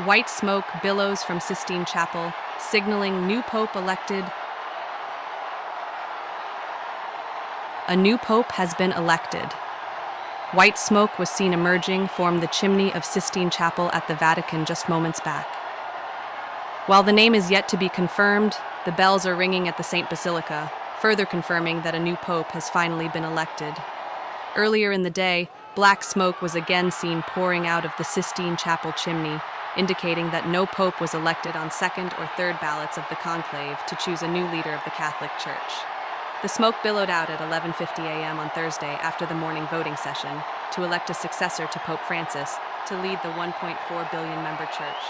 White smoke billows from Sistine Chapel, signaling new pope elected. A new pope has been elected. White smoke was seen emerging from the chimney of Sistine Chapel at the Vatican just moments back. While the name is yet to be confirmed, the bells are ringing at the St. Basilica, further confirming that a new pope has finally been elected. Earlier in the day, black smoke was again seen pouring out of the Sistine Chapel chimney, indicating that no pope was elected on second or third ballots of the conclave to choose a new leader of the Catholic Church. The smoke billowed out at 11:50 a.m. on Thursday after the morning voting session to elect a successor to Pope Francis to lead the 1.4 billion member church.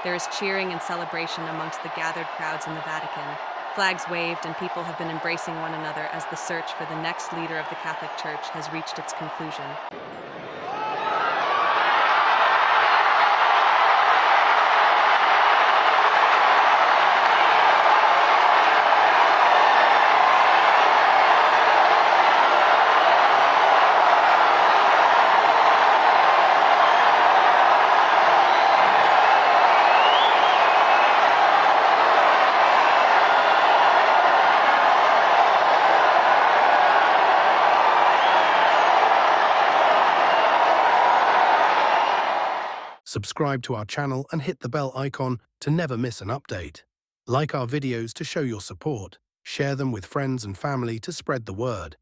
There is cheering and celebration amongst the gathered crowds in the Vatican. Flags waved and people have been embracing one another as the search for the next leader of the Catholic Church has reached its conclusion. Subscribe to our channel and hit the bell icon to never miss an update. Like our videos to show your support. Share them with friends and family to spread the word.